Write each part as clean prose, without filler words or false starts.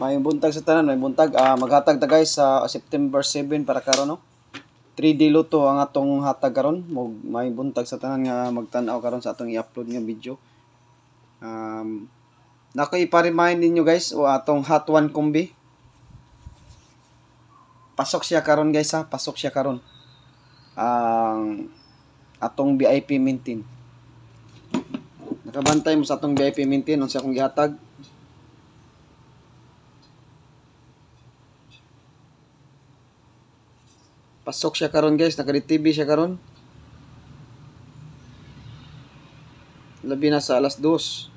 May buntag sa tanan, may buntag. Maghatag ta guys sa September 7 para karon no. 3D Lotto ang atong hatag karon. May buntag sa tanan nga magtan-aw karon sa atong i-upload nga video. Nako ipa-remind ninyo guys o atong Hot 1 Combi. Pasok siya karon guys ha, pasok siya karon. Ang atong VIP maintain. Nakabantay mo sa atong VIP maintain unsa akong gihatag. Pasok siya karon guys, naka-TV siya karon. Labi na sa alas 2.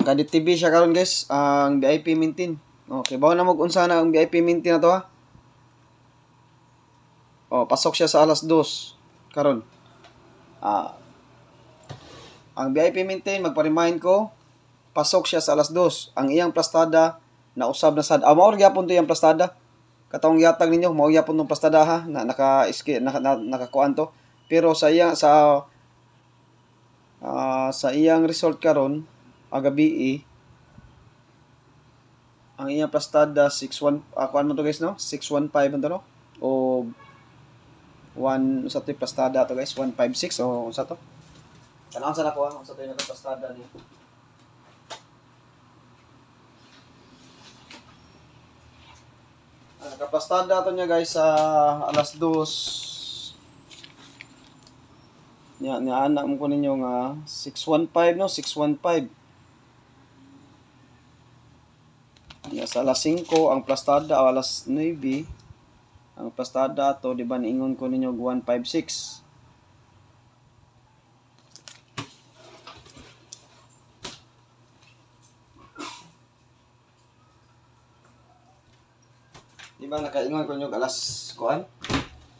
Naka-TV siya karon guys, ang VIP maintain. Okay, bawo na mag-unsa na ang VIP maintain na to ha. Pasok siya sa alas 2 karon. Ang VIP maintain, magpa-remind ko, pasok siya sa alas 2. Ang iyang plastada, nausab na sad. Mao gyapon to iyang plastada. Katong gihatag ninyo, mao gyapon tong plastada ha, na nakakuan to. Pero sa iyang result karon, agabi ang iyang plastada 61 kuan mo to guys no? 615 man to no? O 1 sa to plastada to guys, 156 o sa to. Tanawon sa nako sa to yung plastada niya. Nakaplastada to niya guys sa alas 2. Nya anak mo ko ninyo nga 615 no, 615. Nya sa alas 5 ang plastada o alas 9 ang plastada to di ba niingon ko ninyo 156. Di ba nakaingon ko ninyo alas kuan?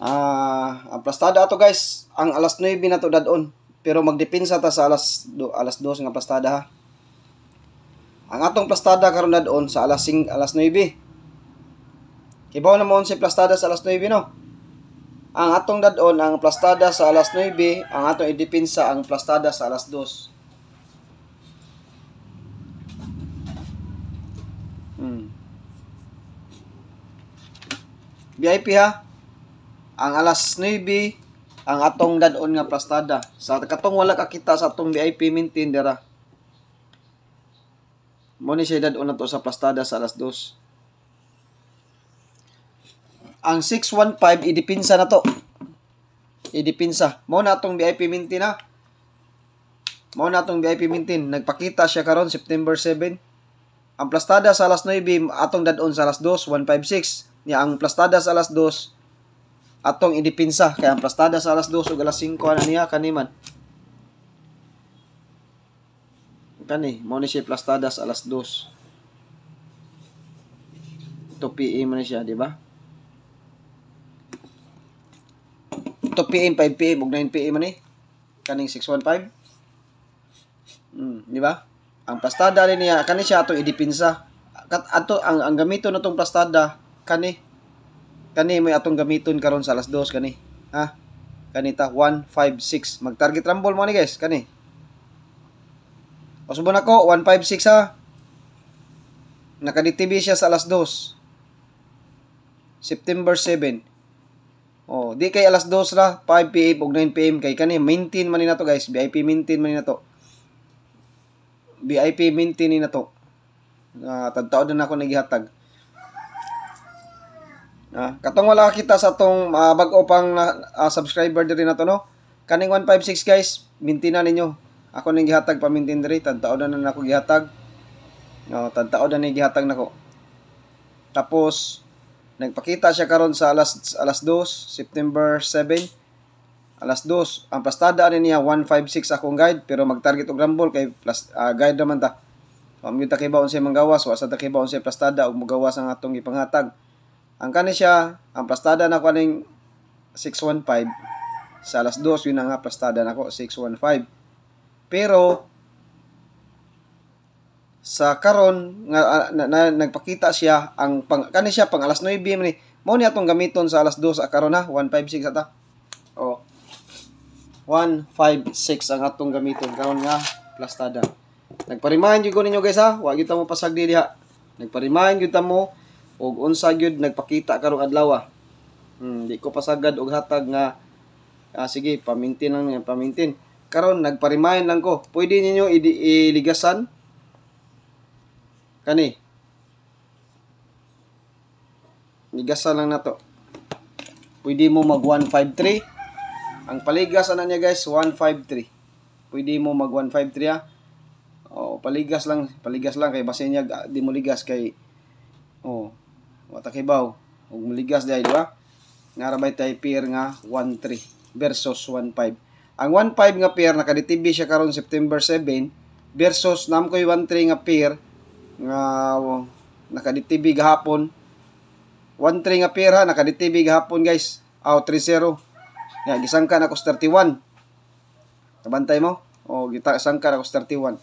Ang plastada ato guys, ang alas 9 na to dadon. Pero magdepensa ta sa alas 2 nga plastada ha. Ang atong plastada karon dadon sa alas 9. Kibaw na mo si plastada sa alas 9 no. Ang atong dadon ang plastada sa alas 9, ang atong idepensa ang plastada sa alas 2. VIP ha. Ang alas 9 ang atong dadon nga plastada. Sa katong wala kakita sa atong VIP maintain dira. Mo ni siya dadon nato sa plastada sa alas 2. Ang 615 idipinsa na to. Idipinsa. Mo na atong VIP maintain ha. Mo na atong VIP maintain. Nagpakita siya karon September 7. Ang plastada sa alas 9 atong dadon sa alas 2, 156. Nya ang plastada sa alas 2 atong idipinsa kaya ang plastada sa alas 2 ug alas 5 ana niya kaniman. Kani mo ni siya plastada sa alas 2. 2 PM man siya, di ba? 2 PM, 5 PM ug 9 PM man ni. Kaning 615. Di ba? Ang plastada niya kani siya atong idipinsa. Ato ang gamiton natong plastada kani may atong gamiton karon sa alas 2 kani. Ha? Kanita 156. Mag-target rumble mo ni guys kani. O subon ako 156 ha. Naka-DTV siya sa alas 2. September 7. Di kay alas 2 ra, 5 PM ug 9 PM kay kani maintain man ni nato guys. VIP maintain man ni nato. VIP maintain ni nato. Tadtaod na ako nagihatag. Katong wala kita sa atong bag-o pang subscriber diri na to no. Kaning 156 guys, maintain na ninyo. Ako ning gihatag pa maintain diri, tadtaod na nako gihatag. Tadtaod na ni gihatag nako. Tapos nagpakita siya karon sa alas 2, September 7. Alas 2, ang plastada ani niya 156 akong guide pero mag-target og rumble kay guide naman ta. Pamita kay baon siya manggawas, wa sa ta kay baon siya plastada og mugawas ang atong ipanghatag. Ang kani siya, ang plastada na ko ning 615 sa alas 2 yun nga plastada nako 615. Pero sa karon nga nagpakita siya ang kani siya pang alas 9 ni. Mao ni atong gamiton sa alas 2 sa karon ha, 156 ata. Oh. 156 ang atong gamiton karon nga plastada. Nagpa-remind gyud ko ninyo guys ha, wa gyud ta mo pasagdi diha. Nagpa-remind gyud ta mo og unsa gyud nagpakita karong adlaw. Di ko pasagad og hatag nga sige, pamintin lang niya, pamintin. Karon nagpa-remind lang ko. Pwede ninyo iligasan kani. Ligasan lang nato. Pwede mo mag 153. Ang paligas ana niya guys 153. Pwede mo mag 153 ha. Paligas lang kay basin niya di mo ligas kay wata kay baw. Ug moligas di ba? Nga rabay tay pair nga 13 versus 15. Ang 15 nga pair naka-DTB siya karon September 7 versus namkoy 13 nga pair nga naka-DTB gahapon. 13 nga pair ha naka-DTB gahapon guys. 3-0. Ya gisangka na ko 31. Tabantay mo? Gisangka na ko 31.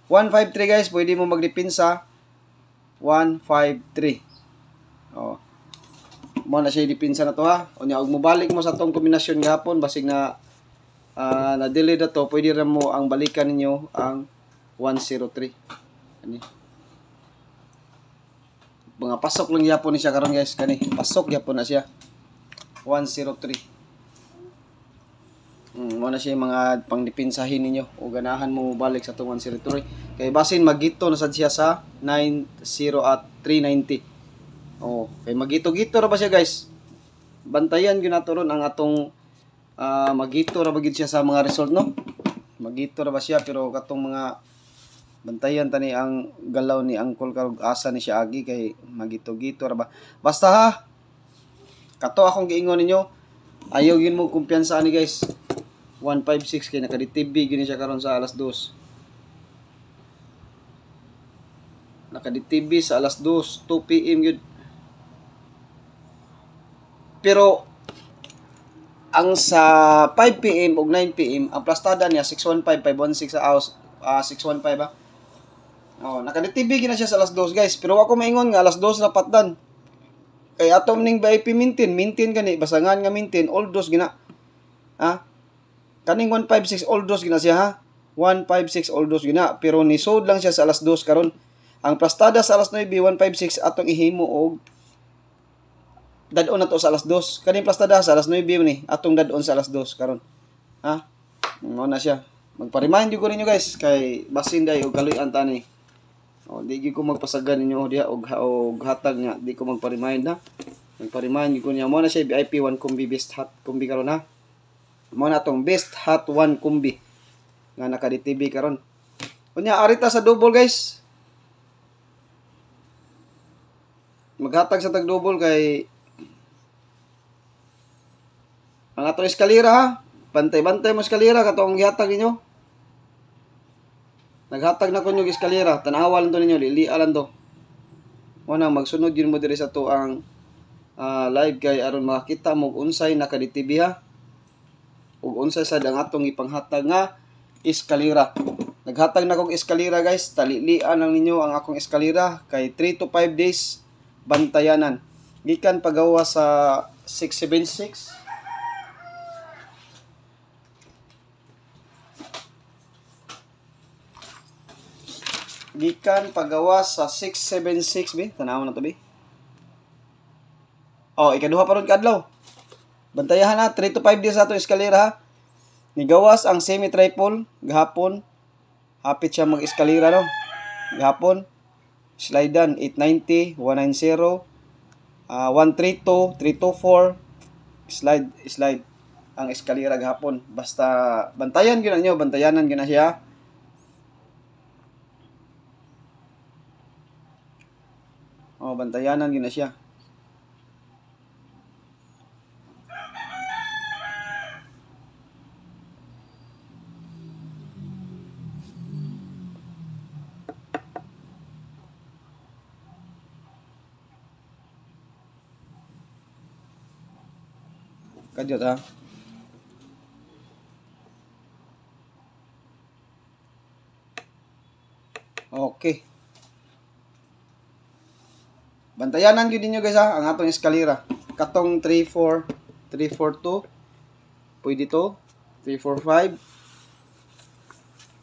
153 guys, pwede mo magdepensa 153. Mo na siya depensa na to ha. Unya og mobalik mo sa tong kombinasyon gahapon basig na na-delay na to, pwede ra mo ang balikan ninyo ang 103. Ani. Mga pasok lang yapon ni siya karon guys, kani. Pasok yapon na siya. 103. Mo na siya mga pangdepensahin ninyo o ganahan mo balik sa tong 103. Kay basin magito na sad siya sa 90 at 390. Kay magito-gito ra ba siya guys? Bantayan gyud nato ron ang atong magito ra ba gid siya sa mga result no? Magito ra ba siya pero katong mga bantayan tani ang galaw ni Angkol karog asa ni siya agi kay magito-gito ra ba. Basta ha. Kato akong giingon ninyo, ayaw gyud mo kumpiyansa ani guys. 156 kay naka-DTB gyud siya karon sa alas 2. Naka-DTB sa alas 2 PM gyud. Pero ang sa 5 PM ug 9 PM ang plastada niya 615 516 sa 615 ba. Naka-DTB gina siya sa alas 2 guys, pero ako maingon nga alas 2 na patdan. Kay atom ning VIP maintain gani basangan nga maintain all dos gina. Kaning 156 all dos gina siya ha. 156 all dos gina, pero nisod lang siya sa alas 2 karon. Ang plastada sa alas 9 156 atong ihimo og dadon na to sa alas 2. Kaning plastada sa alas 9 ni atong dadon sa alas 2 karon. Mo na siya. Magpa-remind ko ninyo guys kay basin day og kaluy-an tani. Di gyud ko magpasagan ninyo diha og hatag nga di ko magpa-remind ha. Magpa-remind ko niya mo na siya VIP 1 combi best hot combi karon ha. Mo na tong best hot 1 combi nga naka-DTB karon. Unya arita sa double guys. Maghatag sa tag double kay ang atong eskalera ha. Bantay-bantay mo eskalera katong gihatag ninyo. Naghatag na ko yung eskalera. Tanawa lang to ninyo. Lilia lang to. Muna magsunod yun mo diri sa to ang live kay aron makakita mo unsay naka-DTB ha. Ug unsay sad ang atong ipanghatag nga eskalera. Naghatag na kong eskalera guys. Talilian lang ninyo ang akong eskalera kay 3 to 5 days bantayanan. Gikan pagawa sa 676. Gikan pagawa sa 676 bi. Tanaw na to bi. Ikaduha pa ron kadlaw. Bantayahan na 3 to 5 days ato eskalera ha. Nigawas ang semi-triple gahapon. Hapit siya mag-eskalera no. Gahapon slidean 890, 190, 132, 324 slide ang eskalera gahapon. Basta bantayan gyud ninyo, bantayanan gyud na siya. Bantayanan gyud na siya. Kadyot ha. Okay. Bantayanan gyud ninyo guys ha ang atong eskalera. Katong 342 pwede to 345.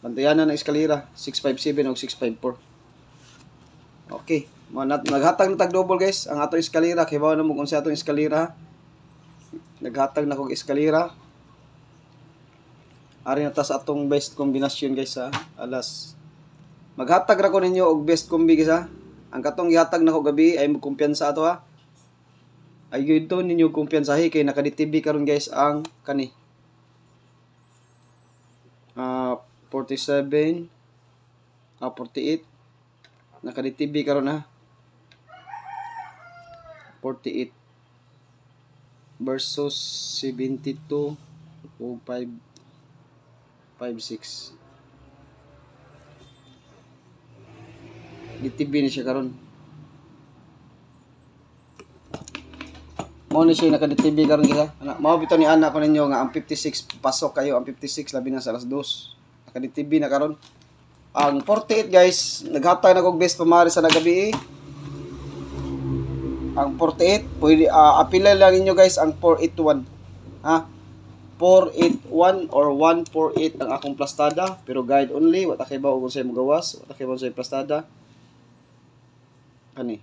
Bantayanan ang eskalera 657 o 654. Okay, naghatag na tag double guys ang atong eskalera. Kay bawo na mo kung sa atong eskalera. Naghatag na kog eskalera. Ari na ta sa atong best kombinasyon guys ha. Alas maghatag ra ko ninyo og best kombi guys ha. Ang katong gihatag na ko gabi ay magkumpiyansa ato ha. Ay gyud to ninyo kumpiyansahi kay naka-DTB karon guys ang kani. 47 48 naka-DTB karon ha. 48 versus 72 o 56. DTB ni siya karon. Mao ni siya naka-DTB karon gisa. Mao bitaw ni ana ko ninyo nga ang 56 pasok kayo ang 56 labi na sa alas 2. Naka-DTB na karon. Ang 48 guys, naghatag na kog best pamari sa nagabi. Ang 48 pwede apila lang ninyo guys ang 481. Ha? 481 or 148 ang akong plastada pero guide only wa ta kay ba og unsay magawas, wa ta kay ba unsay plastada. Kani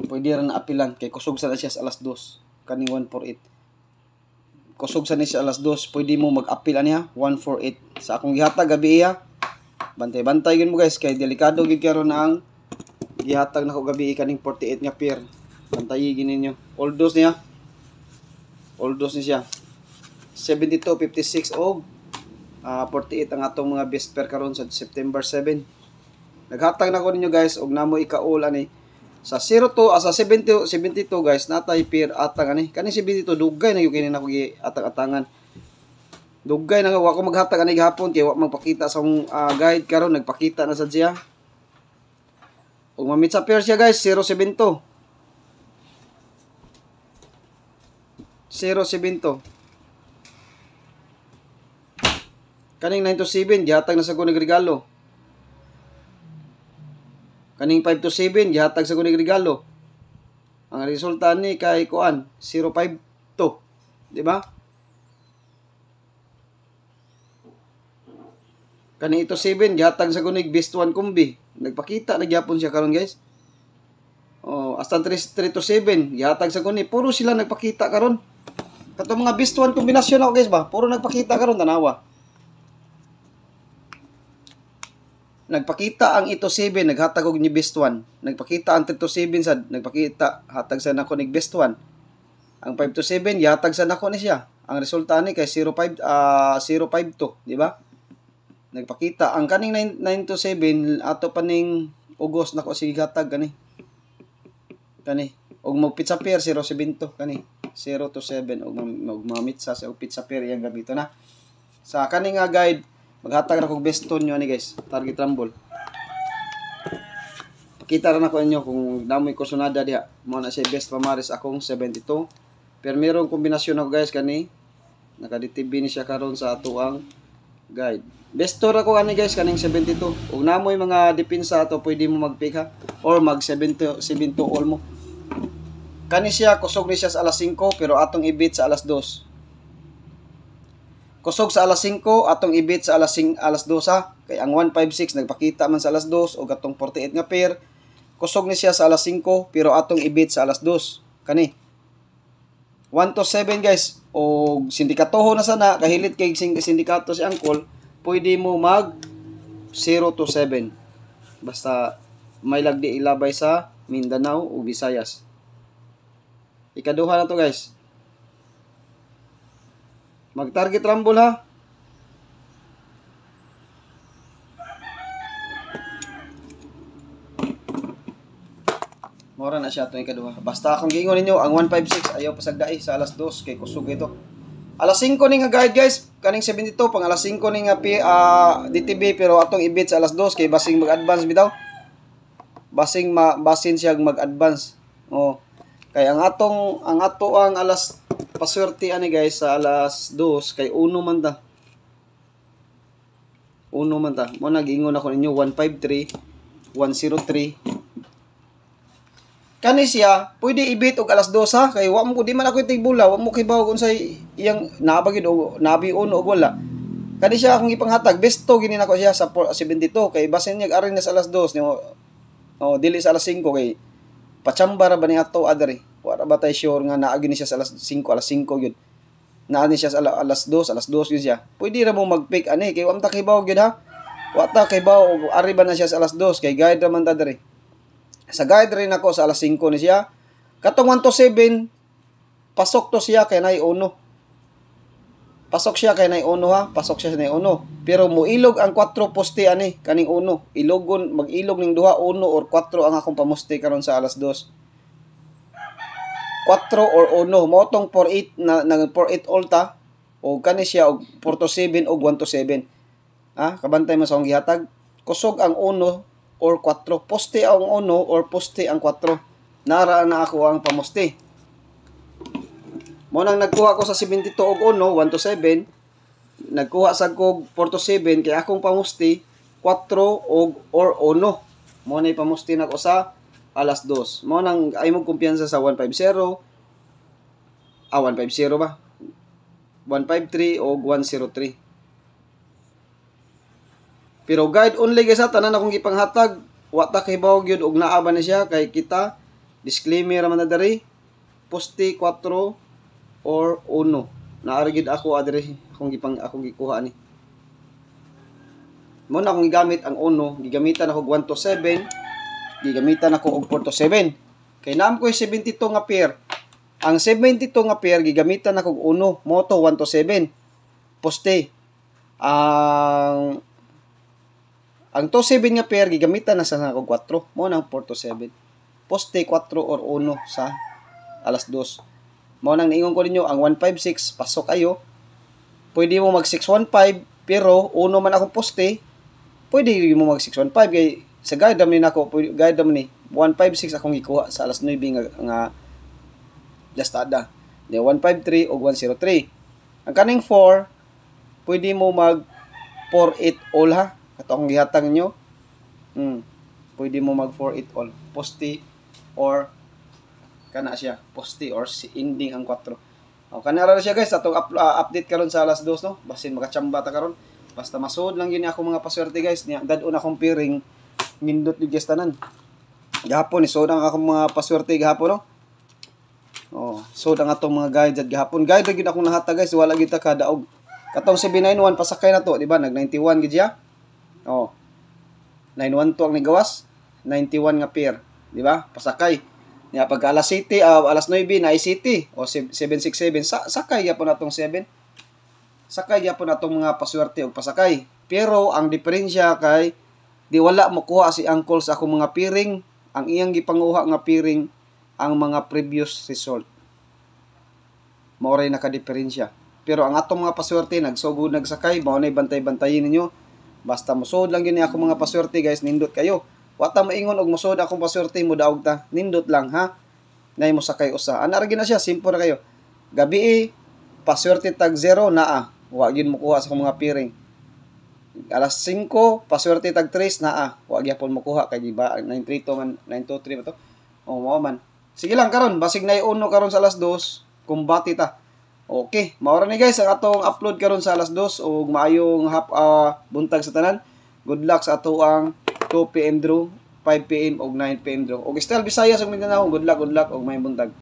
pwede rin apilan kay kusog sa na siya sa alas 2 kaning 148 kusog sa ni siya alas 2 pwede mo mag-apil aniha 148 sa akong gihatag gabi iya bantay gyud mo guys kay delikado gyud karon ang gihatag nako gabi kaning 48 nga pair bantayi gyud ninyo all dose niya siya 72 56 og 48 ang atong mga best pair karon sa September 7. Naghatag na ko ninyo guys og namo ikaul ani sa 02 sa 72 guys natay pair atang ani kani 72 dugay na gyud kini nako giatag-atangan dugay na wa ko maghatag ani gihapon kay wa magpakita sa akong guide karon nagpakita na sa siya og mamit sa pair siya guys 072 kaning 927 gihatag na sa ko regalo. Kaning 527 gihatag sa kuning regalo. Ang resulta ni kay kuan 052, di ba? Kaning 7 gihatag sa kuning best one kombi. Nagpakita na gyapon siya karon guys. Oh, hasta 327 gihatag sa kuning puro sila nagpakita karon. Kato mga best one kombinasyon ako guys ba? Puro nagpakita karon tanawa. Nagpakita ang 7 naghatag og ni best one. Nagpakita ang 327 sad nagpakita hatag sa nako ni best one. Ang 527 gihatag sa nako ni siya. Ang resulta ni kay 052, di ba? Nagpakita ang kaning 927 ato paning ugos nako sige hatag kani. Kani og mo pizza pair 072 kani 027 og mamit sa pizza pair yang gamito na. Sa kaning nga guide maghatag ra kog best tone nyo ani guys, target rumble. Pakita ra nako inyo kung damoy ko sunada diha. Mao na siya best pamaris akong 72. Pero mayroong kombinasyon ako guys kani. Naka-DTB ni siya karon sa atuang guide. Best tone ako ani guys kaning 72. Ug namoy mga depensa ato pwede mo mag-pick ha or mag 72 all mo. Kani siya kusog ni siya sa alas 5 pero atong ibit sa alas 2. Kusog sa alas 5 atong ibit sa alas 2 ha. Kay ang 156 nagpakita man sa alas 2 o atong 48 nga pair. Kusog ni siya sa alas 5 pero atong ibit sa alas 2. Kani 1 to 7 guys o sindikatoho na sana kahilit kay sindikato si Angkol pwede mo mag 0 to 7 basta may lagdi ilabay sa Mindanao o Visayas. Ikaduha na to guys. Mag-target rumble ha. Mora na siya itong ikaduha. Basta akong giingon ninyo, ang 156 ayaw pasagdai sa alas 2 kay kusog ito. Alas 5 ni nga guide guys. Kaning 72 pang alas 5 ni nga DTB pero atong ibit sa alas 2 kay basing mag-advance bitaw. Basin siya mag-advance. Oh. Kay ang ato ang alas paswerte ani guys sa alas 2 kay uno man ta. Mo nag-ingon ako ninyo 153, 103, Kani siya pwede ibit og alas 2 ha, kay wa mo ko di man ako tigbula, wa mo kibaw kung say iyang nabagid o nabi uno og wala. Kani siya akong ipanghatag, besto gini nako siya sa 72 kay basin niya aring na sa alas 2 nimo. Oh, dili sa alas 5 kay pachamba ra ba ni ato adere. Wala ba tay sure nga naa gini siya sa alas 5 gyud. Naa ni siya sa alas 2 gyud siya. Pwede ra mo mag-pick ani kay wa ta kibaw gyud ha. Wa ta kibaw ari ba na siya sa alas 2 kay guide ra man ta dere. Sa guide rin ako sa alas 5 ni siya. Katong 1 to 7, pasok to siya kay nay uno. Pasok siya kay nay uno ha. Pasok siya nay uno. Pero muilog ang 4 poste ani kaning uno. Ilogon, mag-ilog ning duha, 1 or 4 ang akong pamuste karon sa alas 2. 4 or 1. Mo tong 48 na 48 ulta. O kani siya og 4 to 7 og 1 to 7. Ha? Kabantay mo sa akong gihatag. Kusog ang 1 or 4. Poste ang 1 or poste ang 4. Nara na ako ang pamuste. Mo nang nagkuha ko sa 72 og 1, 1 to 7. Nagkuha sa kog 4 to 7 kay akong pamuste 4 og or 1. Mo na pamuste nako sa alas 2. Mo nang ay mo kumpiyansa sa 150. 150 ba? 153 og 103. Pero guide only guys ha, tanan akong gipanghatag, wa ta kay bawog gyud og naa ba ni siya kay kita disclaimer man na diri, poste 4 or 1. Naara gyud ako adiri akong gikuha ni. Mo na akong gigamit ang 1, gigamitan ako 1 to 7, gigamitan ako og 4 to 7. Kay naam ko 72 nga pair. Ang 72 nga pair gigamitan ako og 1, mo to 1 to 7. Poste. Ang 2-7 nga pair, gigamitan na sa ako 4. Mo nang 4 to 7. Poste 4 or 1 sa alas 2. Mo nang niingon ko ninyo, ang 156, pasok kayo. Pwede mo mag 615, pero 1 man akong poste, pwede mo mag 615. Kaya sa guide naman ako, guide naman ni, 156 akong ikuha sa alas 9 nga lastada. 153 o 103. Ang kaning 4, pwede mo mag 48 all ha. Ito ang gihatag nyo. Pwede mo mag 48 all. Poste or kana siya. Poste or ending ang 4. O, kanara na siya guys. Atong update karon sa alas 2 no. Basin makachamba ta karon. Basta masud lang yun ako mga paswerte guys. Dadon akong piring. Nindot yung guys tanan. Gahapon isod ang akong mga paswerte gahapon no. Oh, so ang atong mga guide at gahapon. Guide ra gyud akong nahatag guys. Wala gyud ta kadaog. Katong 791 pasakay na to, di ba? Nag 91 gid siya. Oh. 91 to ang nigawas. 91 nga pair, di ba? Pasakay. Nya pag alas 7, alas 9 na City o 767 sakay gyapon atong 7. Sakay gyapon atong mga paswerte og pasakay. Pero ang diferensya kay di wala mo kuha si Uncle sa akong mga piring. Ang iyang gipanguha nga piring ang mga previous result. Mao ray naka-diferensya. Pero ang atong mga paswerte nagsugod nagsakay, mao nay bantay-bantayin ninyo. Basta musod lang gini ako mga paswerte guys, nindot kayo. Wa ta maingon og musod akong paswerte mo daog ta. Nindot lang ha. Nay mo sakay usa. Ana ra gina siya, simple ra kayo. Gabi paswerte tag 0 naa. Wa gyud mo kuha sa akong mga piring. Alas 5 paswerte tag 3 naa. Wa gyapon mo kuha kay di ba 932 man 923 ba to. O mao man. Sige lang karon, basig na uno karon sa alas 2, kumbati ta. Okay, maura ni guys ang atong upload karon sa alas 2 ug maayong buntag sa tanan. Good luck sa ato ang 2 PM draw, 5 PM ug 9 PM draw. Og still Visayas ug Mindanao, good luck ug maayong buntag.